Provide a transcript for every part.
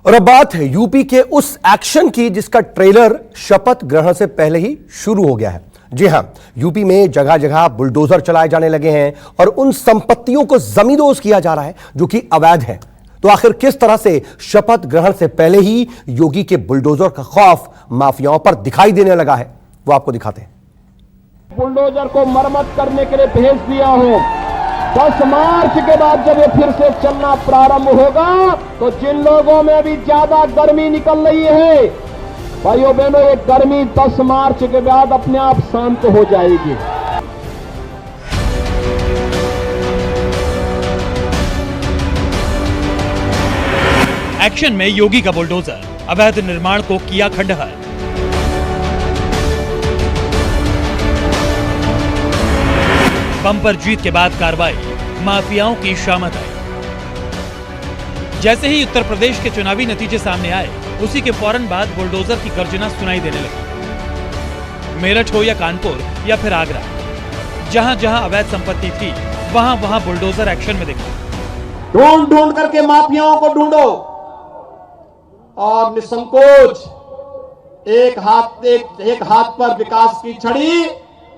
और अब बात है यूपी के उस एक्शन की जिसका ट्रेलर शपथ ग्रहण से पहले ही शुरू हो गया है। जी हां, यूपी में जगह जगह बुलडोजर चलाए जाने लगे हैं और उन संपत्तियों को जमींदोज किया जा रहा है जो कि अवैध है। तो आखिर किस तरह से शपथ ग्रहण से पहले ही योगी के बुलडोजर का खौफ माफियाओं पर दिखाई देने लगा है, वो आपको दिखाते हैं। बुलडोजर को मरम्मत करने के लिए भेज दिया हो। 10 मार्च के बाद जब ये फिर से चलना प्रारंभ होगा तो जिन लोगों में अभी ज्यादा गर्मी निकल रही है, भाइयों बहनों, ये गर्मी 10 मार्च के बाद अपने आप शांत हो जाएगी। एक्शन में योगी का बुलडोजर, अवैध निर्माण को किया खंडहर। बम्पर जीत के बाद कार्रवाई, माफियाओं की शामत आई। जैसे ही उत्तर प्रदेश के चुनावी नतीजे सामने आए, उसी के फौरन बाद बुलडोजर की गर्जना सुनाई देने लगी। मेरठ हो या कानपुर या फिर आगरा, जहां जहां अवैध संपत्ति थी, वहां वहां बुलडोजर एक्शन में दिखा। ढूंढ ढूंढ करके माफियाओं को ढूंढो और निसंकोच एक हाथ पर विकास की छड़ी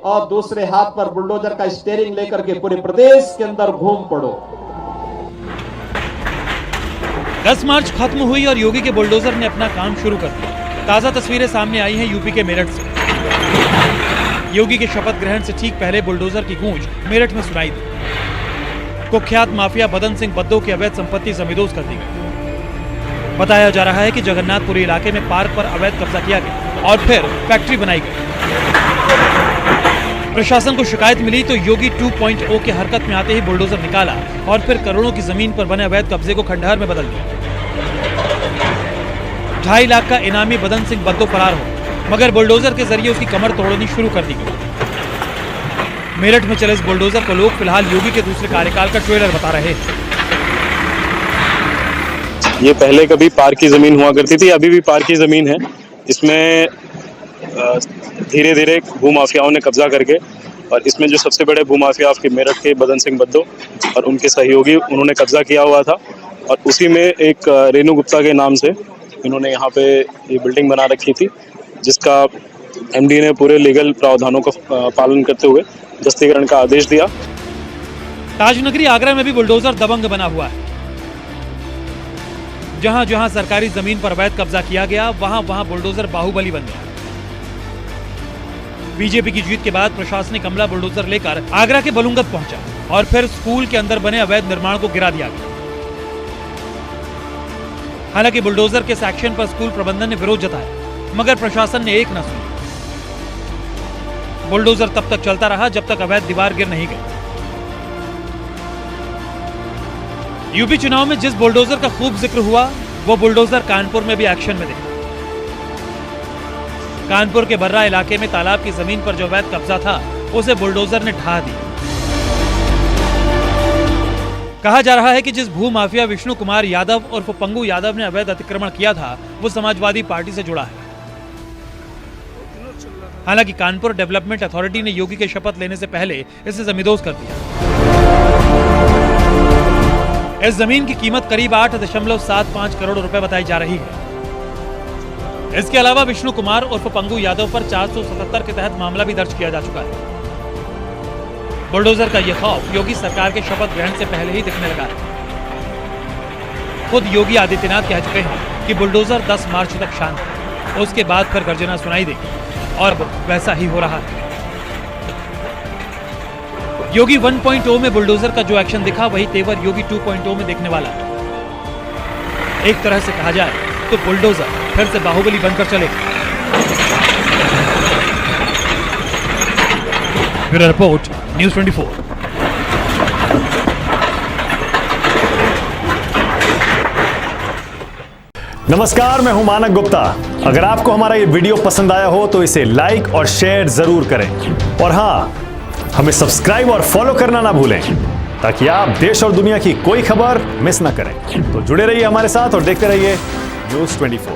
और दूसरे हाथ पर बुलडोजर का स्टीयरिंग लेकर के पूरे प्रदेश के अंदर घूम पड़ो। 10 मार्च खत्म हुई और योगी के बुलडोजर ने अपना काम शुरू कर दिया। ताजा तस्वीरें सामने आई हैं यूपी के मेरठ से। योगी के शपथ ग्रहण से ठीक पहले बुलडोजर की गूंज मेरठ में सुनाई दी। कुख्यात माफिया बदन सिंह बद्दो की अवैध संपत्ति जमींदोज कर दी गई। बताया जा रहा है कि जगन्नाथपुरी इलाके में पार्क पर अवैध कब्जा किया गया और फिर फैक्ट्री बनाई गई। प्रशासन को शिकायत मिली तो योगी 2.0 के हरकत में आते ही बुलडोजर निकाला और फिर करोड़ों की जमीन पर बने अवैध कब्जे को खंडहर में बदल दिया। 2.5 लाख का इनामी बदन सिंह बद्दो फरार हो, मगर बुलडोजर के जरिए उसकी कमर तोड़नी शुरू कर दी गई। मेरठ में चले इस बुलडोजर को लोग फिलहाल योगी के दूसरे कार्यकाल का ट्रेलर बता रहे हैं। ये पहले कभी पार्क की जमीन हुआ करती थी, अभी भी पार्क की जमीन है। इसमें धीरे धीरे भूमाफियाओं ने कब्जा करके, और इसमें जो सबसे बड़े भूमाफिया आपके मेरठ के बदन सिंह बद्दो और उनके सहयोगी, उन्होंने कब्जा किया हुआ था। और उसी में एक रेणु गुप्ता के नाम से इन्होंने यहाँ पे ये बिल्डिंग बना रखी थी, जिसका एमडी ने पूरे लीगल प्रावधानों का पालन करते हुए ध्वस्तीकरण का आदेश दिया। ताजनगरी आगरा में भी बुलडोजर दबंग बना हुआ है। जहां जहां सरकारी जमीन पर अवैध कब्जा किया गया, वहां वहां बुलडोजर बाहुबली बन गया। बीजेपी की जीत के बाद प्रशासनिक अमला बुलडोजर लेकर आगरा के बलुंगत पहुंचा और फिर स्कूल के अंदर बने अवैध निर्माण को गिरा दिया गया। हालांकि बुलडोजर के इस एक्शन पर स्कूल प्रबंधन ने विरोध जताया, मगर प्रशासन ने एक न सुनी। बुलडोजर तब तक चलता रहा जब तक अवैध दीवार गिर नहीं गई। यूपी चुनाव में जिस बुलडोजर का खूब जिक्र हुआ, वो बुलडोजर कानपुर में भी एक्शन में दिखा। कानपुर के बर्रा इलाके में तालाब की जमीन पर जो अवैध कब्जा था, उसे बुलडोजर ने ढा दिया। कहा जा रहा है कि जिस भू माफिया विष्णु कुमार यादव उर्फ पंगू यादव ने अवैध अतिक्रमण किया था, वो समाजवादी पार्टी से जुड़ा है। हालांकि कानपुर डेवलपमेंट अथॉरिटी ने योगी के शपथ लेने से पहले इसे जमींदोज कर दिया। इस जमीन की कीमत करीब 8.75 करोड़ रुपए बताई जा रही है। इसके अलावा विष्णु कुमार उर्फ पंगू यादव पर 477 के तहत मामला भी दर्ज किया जा चुका है। बुलडोजर का यह खौफ योगी सरकार के शपथ ग्रहण से पहले ही दिखने लगा है। खुद योगी आदित्यनाथ कह चुके हैं कि बुलडोजर 10 मार्च तक शांत है, उसके बाद फिर गर्जना सुनाई देगी, और वैसा ही हो रहा है। योगी 1.0 में बुलडोजर का जो एक्शन दिखा, वही तेवर योगी 2.0 में देखने वाला है। एक तरह से कहा जाए तो बुलडोजर फिर से बाहुबली बनकर चलेगा। Bureau report, news 24। नमस्कार, मैं हूं मानक गुप्ता। अगर आपको हमारा ये वीडियो पसंद आया हो तो इसे लाइक और शेयर जरूर करें, और हां, हमें सब्सक्राइब और फॉलो करना ना भूलें, ताकि आप देश और दुनिया की कोई खबर मिस ना करें। तो जुड़े रहिए हमारे साथ और देखते रहिए न्यूज़ 24।